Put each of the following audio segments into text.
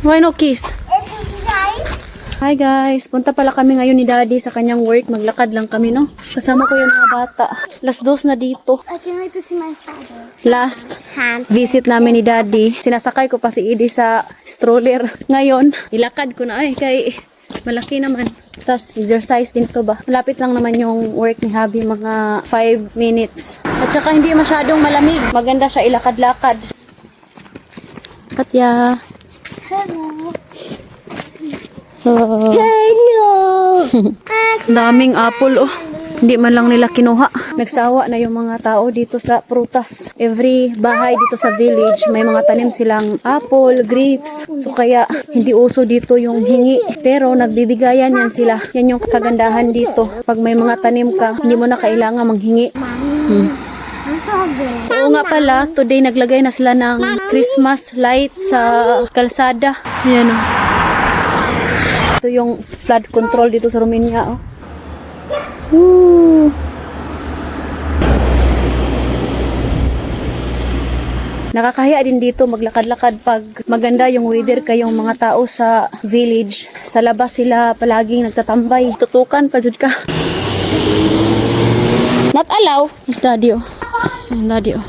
Why no kiss? Hi guys, punta pala kami ngayon ni Daddy sa kanyang work. Maglakad lang kami, no? Kasama ko yung mga bata. Last dose na dito. I can't wait to see my father. Last visit namin ni Daddy. Sinasakay ko pa si Edie sa stroller. Ngayon, ilakad ko na ay kay malaki naman. Tapos exercise din to ba? Malapit lang naman yung work ni Habi, mga 5 minutes. At saka hindi masyadong malamig. Maganda siya ilakad-lakad. Katya. Hello. Oh. Hello. Daming apple oh. Hindi man lang nila kinuha. Nagsawa na yung mga tao dito sa prutas. Every bahay dito sa village may mga tanim silang apple, grapes. So kaya hindi uso dito yung hingi. Pero nagbibigayan yan sila. Yan yung kagandahan dito. Pag may mga tanim ka, hindi mo na kailangan manghingi. Oo nga pala, today naglagay na sila ng Christmas light sa kalsada. Yan oh. Ito yung flood control dito sa Romania oh. Woo. Nakakahiya din dito maglakad-lakad pag maganda yung weather, kayong mga tao sa village. Sa labas sila palaging nagtatambay. Tutukan pa jud ka. Not allow. Is Daddy oh. Daddy oh.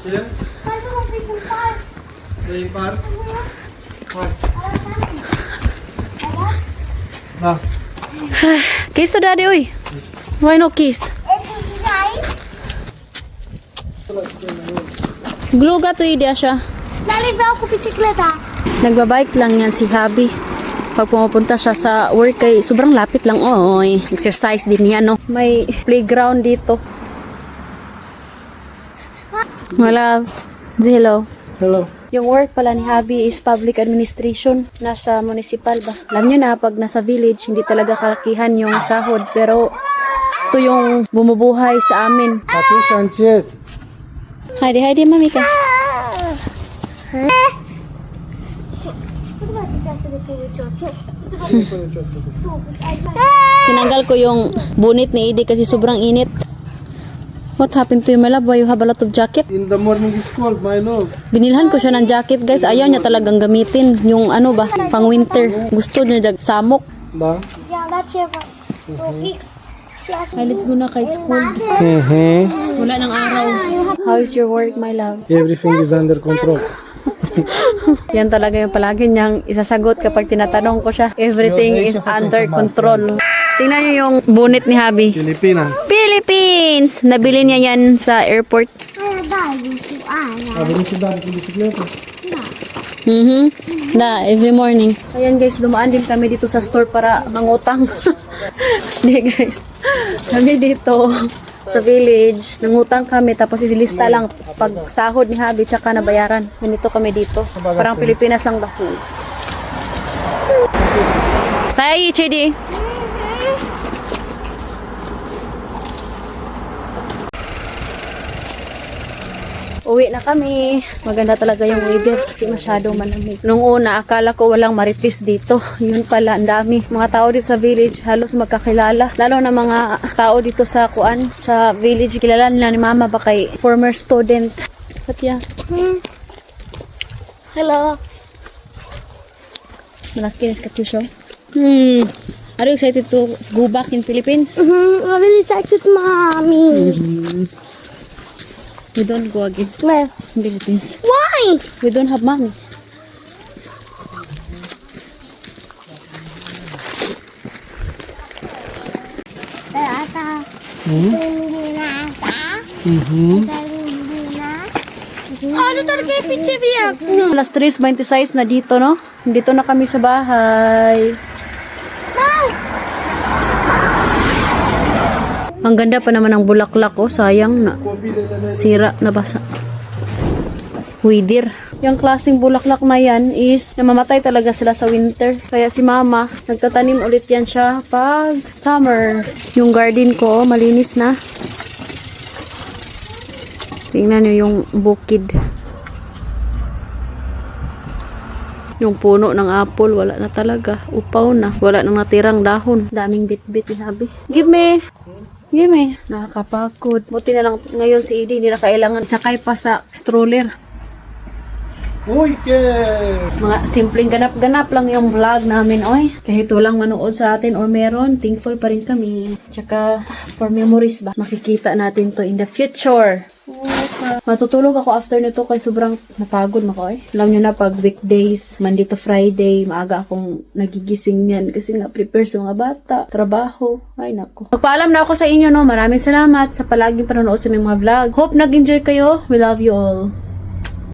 Kiss to Daddy oy. Why no kiss? Gluga to idea siya. Naligaw ko bisikleta. Nagbabike lang yan si Habi. Pag pumupunta siya sa work kay sobrang lapit lang oy. Exercise din yan no. May playground dito. Wala. Hello. Hello. Yung work pala ni Habi is public administration. Nasa municipal ba? Alam nyo na, pag nasa village, hindi talaga kalakihan yung sahod. Pero ito yung bumubuhay sa amin. Ate Sanchez. Heidi, mami ka. Tinanggal ko yung bunit ni Edie kasi sobrang init. What happened to you, my love? Why you have a lot of jacket? In the morning is cold, my love. Binilhan ko siya ng jacket, guys. Ayaw niya talagang gamitin. Yung ano ba, pang winter. Gusto niya samok. Da? Yeah, that's it for weeks. Ay, let's go na kahit school. Mm-hmm. Wala ng araw. How is your work, my love? Everything is under control. Yan talaga yung palagi niyang isasagot kapag tinatanong ko siya. Everything is under control. Tingnan niyo yung bunit ni Habi. Pilipinas. Philippines! Nabili niya yan sa airport. Sabi ni si Daddy sa bisikleta. Every morning. Ayan guys, dumaan din kami dito sa store para mangutang. Hindi guys. Kami dito sa village, nangutang kami tapos isilista lang pag sahod ni Habi tsaka nabayaran. Ganito kami dito. Parang Pilipinas lang ba? Say, Chidi. Uwi na kami. Maganda talaga yung weather. Hindi masyado malamig. Nung una, akala ko walang marites dito. Yun pala, ang dami. Mga tao dito sa village, halos magkakilala. Lalo na mga tao dito sa kuan, sa village. Kilala nila ni Mama ba kay former student. Katya. Hello. Malaki ni Katyusho. Are you excited to go back in Philippines? I'm really excited, mommy. We don't go again Where? in Philippines. Why? We don't have money. Ano talaga yung pizza biyak? Alas 3:26 na dito, no? Dito na kami sa bahay. Ang ganda pa naman ng bulaklak, oh. Sayang na. Sira na basa. Widir. Yung klaseng bulaklak na yan is namamatay talaga sila sa winter. Kaya si Mama, nagtatanim ulit yan siya pag summer. Yung garden ko, oh, malinis na. Tingnan nyo yung bukid. Yung puno ng apple, wala na talaga. Upaw na. Wala nang natirang dahon. Daming bit-bit ni Habi. Give me. Nakakapagod. Buti na lang ngayon si Edie, hindi na kailangan sakay pa sa stroller. Uy, Kev! Mga simpleng ganap-ganap lang yung vlog namin, oy. Kahit walang manood sa atin or meron, thankful pa rin kami. Tsaka, for memories ba, makikita natin to in the future. Matutulog ako after nito kay sobrang napagod ako eh. Alam nyo na pag weekdays, Monday to Friday, maaga akong nagigising yan kasi nga prepare sa mga bata, trabaho. Ay nako. Magpaalam na ako sa inyo no. Maraming salamat sa palaging panonood sa mga vlog. Hope nag-enjoy kayo. We love you all.